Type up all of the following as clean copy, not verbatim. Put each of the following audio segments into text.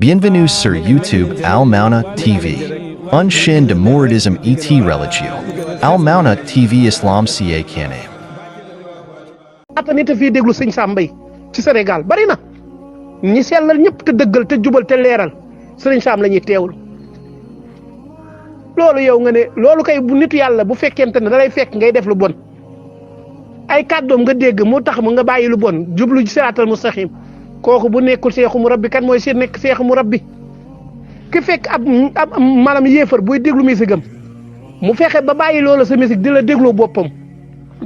Bienvenue sur YouTube Al Mauna TV. Un chaîne de mouridisme et religieux. Al Mauna TV Islam ca Kane. ata nit a fii déglu sëñ Sam Mbaye ci Sénégal bari na ñi sellal ñëpp te dëggal te jubal te leeral sëñ Sam la ñuy teewul loolu yow nga ne loolu kay bu nitu yàlla bu fekkente ne da lay fekk ngay def lu bon ay kàddoom nga dégg mu tax mu nga bàyyi lu bon jublu siraatal mustaqim kooku bu nekkul seexu mu rabbi kan mooy si nekk seexu mu rabbi ki fekk ab maanaam yéefar buy déglu misigam mu fexe ba bàyyi loola sa misig di la déglu boppam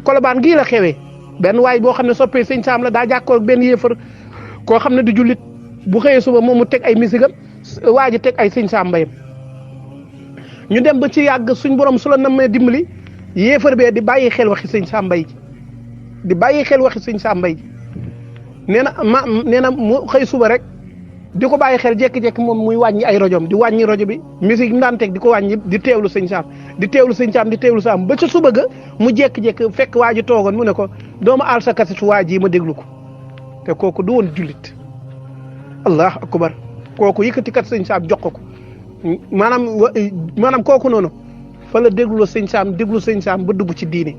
Kolobaan gii la xewee benn waay boo xam ne soppee sëñ Sam la daa jàkkoor benn yéefar koo xam ne du jullit bu xëyee suba moom mu teg ay misigam waa ji teg ay sëñ Sam Mbayam ñu dem ba ci yàgg suñ borom su la namee dimbali yéefar bee di bàyyi xel waxi sëñ Sam Mbaye ji di bàyyi xel waxi sëñ Sam Mbaye ji nee na mu xëy suba rek di ko bàyyi xel jékki-jékki moom muy wàññi ay rojom di wàññi rojo bi musique yi mu daan teg di ko wàññi di teewlu sëñ Sam di teewlu sëñ Sam di teewlu Sam ba ca suba ga mu jékki-jékki fekk waa ji toogoon mu ne ko doomu aal sa kasitu waa ji ma déglu ko te kooku du woon jullit allah akbar kooku yëkkati kat sëñ Sam jox ko maanaam kooku noonu fa la déglu sëñ Sam ba dugg ci diine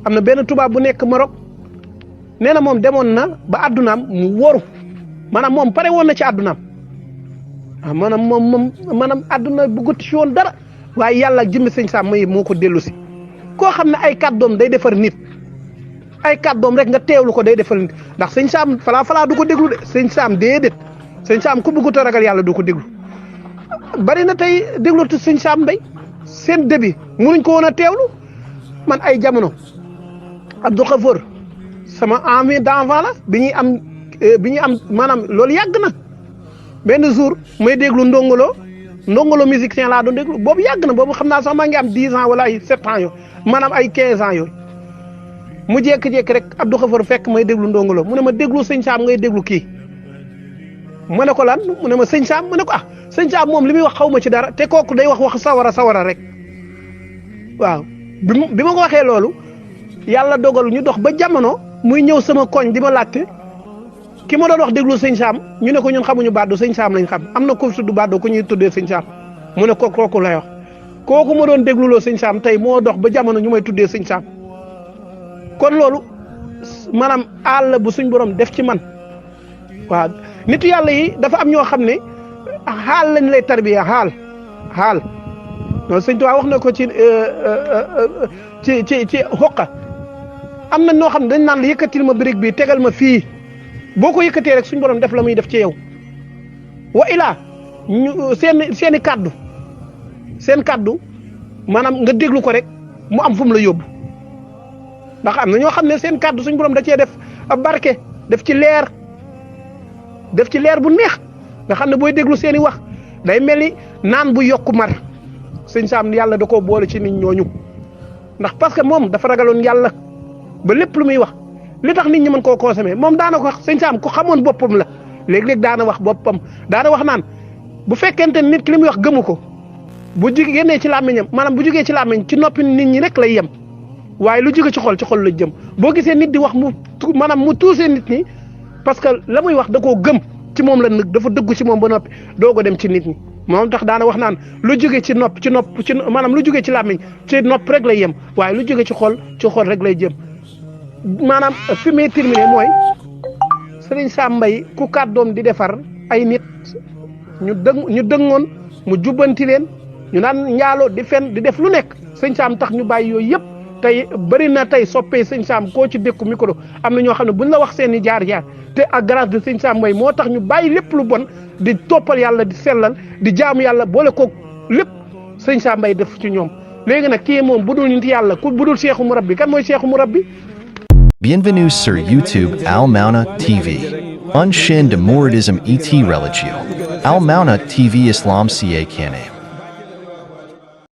am na benn tubaab bu nekk Maroc nee na moom demoon na ba addunaam mu woru maanaam moom pare woon na ci addunaam ah maanaam adduna bëggut ci woon dara waaye yàlla jëmmi sëñ Sam Mbaye moo ko dellu si koo xam ne ay kàddoom day defar nit ay kàddoom rek nga teewlu ko day defar nit ndax sëñ Sam falaa du ko déglu de sëñ Sam déedéet sëñ Sam ku bëggut a ragal yàlla du ko déglu bari na tey déglu te sëñ Sam Mbaye seen début munuñ ko woon a teewlu man ay jamono Abdou Khafour sama envie d'enfant la bi ñuy am maanaam loolu yàgg na benn jour may déglu ndongolo musicien laa doon déglu boobu yàgg na boobu xam naa sax maa ngi am 10 ans wala ay 7 ans yooyu maanaam ay 15 ans yooyu mu jékki-jékki rek Abdou Khafour fekk may déglu ndongolo mu ne ma déglu sëñ Sam ngay déglu kii ma ne ko lan mu ne ma sëñ Sam mu ne ko sëñ Sam moom li muy wax xaw ma ci dara te kooku day wax sawara rek waaw bi ma ko waxee loolu yàlla dogal ñu dox ba jamono muy ñëw sama koñ di ma laajte ki ma doon wax déglu sëñ Sam ñu ne ko ñun xamuñu Baddo sëñ Sam lañ xam am na ko tudd Baddo ku ñuy tuddee sëñ Sam mu ne kooku lay wax kooku ma doon dégluloo sëñ Sam tey moo dox ba jamono ñu may tuddee sëñ Sam kon loolu maanaam àll bu suñ borom def ci man waaw nitu yàlla yi dafa am ñoo xam ne xaal lañ lay tarbiya xaal loolu sëñ Tuubaa wax na ko ci xoqa am na ñoo xam ne dañ naan la yëkkatil ma brique bi tegal ma fii boo ko yëkkatee rek suñ borom def la muy def ci yow wa ilaa ñu seen kaddu maanaam nga déglu ko rek mu am fu mu la yóbbu ndax am na ñoo xam ne seen kaddu suñ borom da cee def ab barke def ci leer bu neex nga xam ne booy déglu seen i wax day mel ni naan bu yokku mar sëñ Sam yàlla da koo boole ci nit ñooñu ndax parce que moom dafa ragaloon yàlla ba lépp lu muy wax li tax nit ñi mën koo consommer moom daana ko wax sëñ Sam ku xamoon boppam la léeg-léeg daana wax boppam daana wax naan bu fekkente nit ki li muy wax gëmu ko bu génnee ci làmmiñam maanaam bu jógee ci làmmiñ ci noppi nit ñi rek lay yem waaye lu jóge ci xol la jëm boo gisee nit di wax mu tuusee nit ñi parce que la muy wax da koo gëm ci moom la nag dafa dëggu ci moom ba noppi doo ko dem ci nit ñi moom tax daana wax naan lu jóge ci nopp maanaam lu jóge ci làmmiñ ci nopp rek lay yem waaye lu jóge ci xol rek lay jëm maanaam fi may terminé mooy sëriñ Sam Mbaye ku kàddoom di defar ay nit ñu dëngoon mu jubbanti leen ñu naan njaaloo di fen di def lu nekk sëñ Sam tax ñu bàyyi yooyu yëpp tey bëri na tey soppee sëñ Sam koo ci dékku micro am na ñoo xam ne buñ la wax seen i jaar-jaar te ak grâce de sëñ Sam Mbaye moo tax ñu bàyyi lépp lu bon di toppal yàlla di sellal di jaamu yàlla boole ko lépp sëñ Sam Mbaye def ci ñoom léegi nag kii moom budul nit yàlla budul seexu mu rabbi kan mooy seexu mu rabbi. Bienvenue sur YouTube Al Mauna TV. Un chaîne de mouridisme et religieux. Al Mauna TV Islam ca Kane.